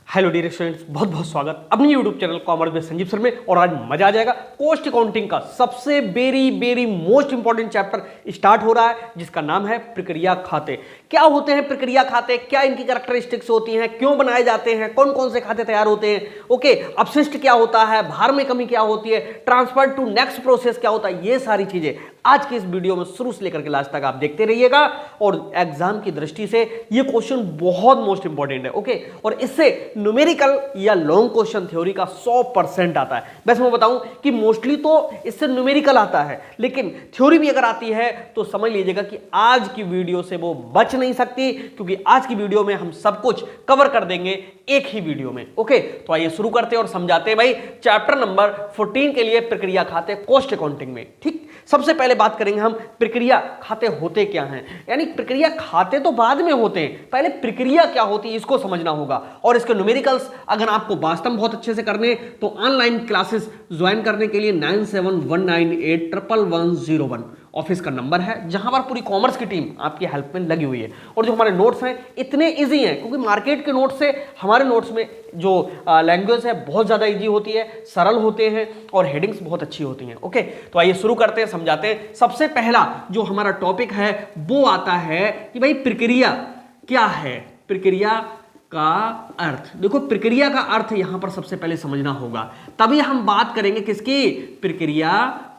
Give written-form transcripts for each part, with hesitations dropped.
Hello dear students, बहुत बहुत स्वागत अपने YouTube channel commerce with Sanjeev sir में। और आज मजा आ जाएगा। कॉस्ट अकाउंटिंग का सबसे very most important chapter start हो रहा है, जिसका नाम है प्रक्रिया खाते। क्या होते हैं प्रक्रिया खाते, क्या इनकी कैरेक्टरिस्टिक्स होती हैं, क्यों बनाए जाते हैं, कौन कौन से खाते तैयार होते हैं, ओके, अपशिष्ट क्या होता है, भार में कमी क्या होती है, ट्रांसफर टू नेक्स्ट प्रोसेस क्या होता है, ये सारी चीजें आज के इस वीडियो में शुरू से लेकर के लास्ट तक आप देखते रहिएगा। और एग्जाम की दृष्टि से ये क्वेश्चन बहुत मोस्ट इंपॉर्टेंट है, ओके। और इससे न्यूमेरिकल या लॉन्ग क्वेश्चन थ्योरी का 100% आता है। वैसे मैं बताऊं कि मोस्टली तो इससे न्यूमेरिकल आता है, लेकिन थ्योरी भी अगर आती है तो समझ लीजिएगा कि आज की वीडियो से वो बच नहीं सकती, क्योंकि आज की वीडियो में हम सब कुछ कवर कर देंगे एक ही वीडियो में, ओके। तो आइए शुरू करते हैं और समझाते हैं भाई चैप्टर नंबर 14 के लिए प्रक्रिया खाते कॉस्ट अकाउंटिंग में। ठीक, सबसे पहले बात करेंगे हम प्रक्रिया खाते होते क्या हैं। यानी प्रक्रिया खाते तो बाद में होते हैं, पहले प्रक्रिया क्या होती है इसको समझना होगा। और इसके न्यूमेरिकल्स अगर आपको वास्तव में बहुत अच्छे से करने तो ऑनलाइन क्लासेस ज्वाइन करने के लिए 9719811101 ऑफिस का नंबर है, जहां पर पूरी कॉमर्स की टीम आपकी हेल्प में लगी हुई है। और जो हमारे नोट्स हैं इतने इजी हैं, क्योंकि मार्केट के नोट्स से हमारे नोट्स में जो लैंग्वेज है बहुत ज़्यादा इजी होती है, सरल होते हैं और हेडिंग्स बहुत अच्छी होती हैं, ओके। तो आइए शुरू करते हैं, समझाते हैं। सबसे पहला जो हमारा टॉपिक है वो आता है कि भाई प्रक्रिया क्या है, प्रक्रिया का अर्थ। देखो, प्रक्रिया का अर्थ यहां पर सबसे पहले समझना होगा, तभी हम बात करेंगे किसकी, प्रक्रिया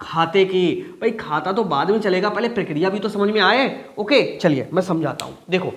खाते की। भाई खाता तो बाद में चलेगा, पहले प्रक्रिया भी तो समझ में आए, ओके। चलिए मैं समझाता हूं। देखो,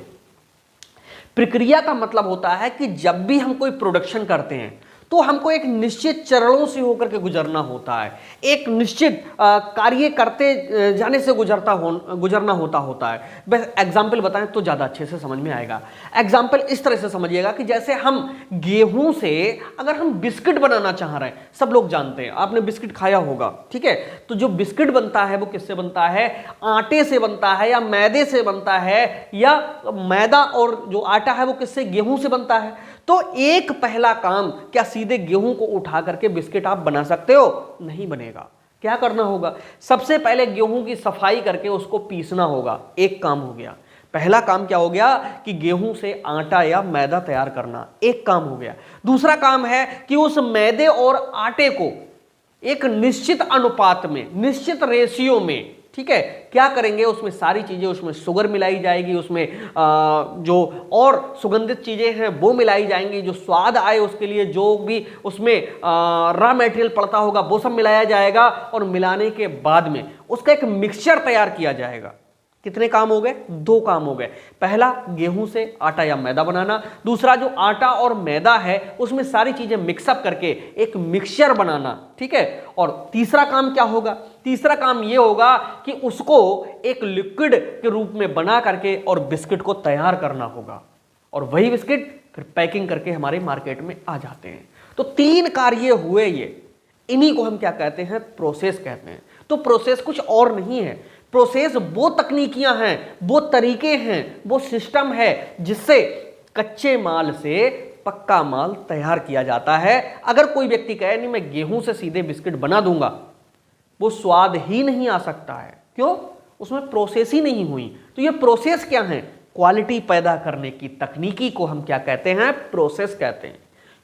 प्रक्रिया का मतलब होता है कि जब भी हम कोई प्रोडक्शन करते हैं तो हमको एक निश्चित चरणों से होकर के गुजरना होता है, एक निश्चित कार्य करते जाने से गुजरना होता है। बस एग्जाम्पल बताएं तो ज़्यादा अच्छे से समझ में आएगा। एग्जाम्पल इस तरह से समझिएगा कि जैसे हम गेहूं से अगर हम बिस्किट बनाना चाह रहे हैं, सब लोग जानते हैं, आपने बिस्किट खाया होगा, ठीक है। तो जो बिस्किट बनता है वो किससे बनता है, आटे से बनता है या मैदे से बनता है, या मैदा और जो आटा है वो किससे, गेहूं से बनता है। तो एक पहला काम, क्या सीधे गेहूं को उठा करके बिस्किट आप बना सकते हो, नहीं बनेगा। क्या करना होगा, सबसे पहले गेहूं की सफाई करके उसको पीसना होगा, एक काम हो गया। पहला काम क्या हो गया कि गेहूं से आटा या मैदा तैयार करना, एक काम हो गया। दूसरा काम है कि उस मैदे और आटे को एक निश्चित अनुपात में, निश्चित रेशियो में, ठीक है, क्या करेंगे, उसमें सारी चीजें, उसमें शुगर मिलाई जाएगी, उसमें जो और सुगंधित चीजें हैं वो मिलाई जाएंगी, जो स्वाद आए उसके लिए जो भी उसमें रॉ मटेरियल पड़ता होगा वो सब मिलाया जाएगा। और मिलाने के बाद में उसका एक मिक्सचर तैयार किया जाएगा। कितने काम हो गए, दो काम हो गए। पहला गेहूं से आटा या मैदा बनाना, दूसरा जो आटा और मैदा है उसमें सारी चीजें मिक्सअप करके एक मिक्सचर बनाना, ठीक है। और तीसरा काम क्या होगा, तीसरा काम यह होगा कि उसको एक लिक्विड के रूप में बना करके और बिस्किट को तैयार करना होगा। और वही बिस्किट फिर पैकिंग करके हमारे मार्केट में आ जाते हैं। तो तीन कार्य हुए ये, इन्हीं को हम क्या कहते हैं, प्रोसेस कहते हैं। तो प्रोसेस कुछ और नहीं है, प्रोसेस वो तकनीकियां हैं, वो तरीके हैं, वो सिस्टम है जिससे कच्चे माल से पक्का माल तैयार किया जाता है। अगर कोई व्यक्ति कहे नहीं मैं गेहूं से सीधे बिस्किट बना दूंगा, वो स्वाद ही नहीं आ सकता है। क्यों, उसमें प्रोसेस ही नहीं हुई। तो ये प्रोसेस क्या है, क्वालिटी पैदा करने की तकनीकी को हम क्या कहते हैं, प्रोसेस कहते हैं।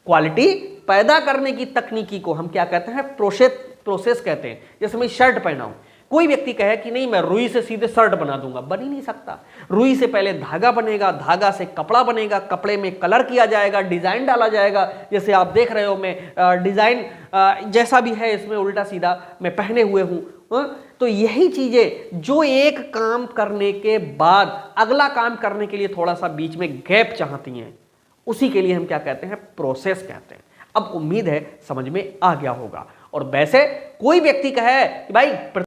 क्वालिटी पैदा करने की तकनीकी को हम क्या कहते हैं, प्रोसेस कहते हैं। जैसे मैं शर्ट पहना हूं, कोई व्यक्ति कहे कि नहीं मैं रुई से सीधे शर्ट बना दूंगा, बन ही नहीं सकता। रुई से पहले धागा बनेगा, धागा से कपड़ा बनेगा, कपड़े में कलर किया जाएगा, डिजाइन डाला जाएगा। जैसे आप देख रहे हो, मैं डिजाइन जैसा भी है इसमें उल्टा सीधा मैं पहने हुए हूं। तो यही चीजें जो एक काम करने के बाद अगला काम करने के लिए थोड़ा सा बीच में गैप चाहती हैं, उसी के लिए हम क्या कहते हैं, प्रोसेस कहते हैं। अब उम्मीद है समझ में आ गया होगा। और वैसे कोई व्यक्ति कहे कि भाई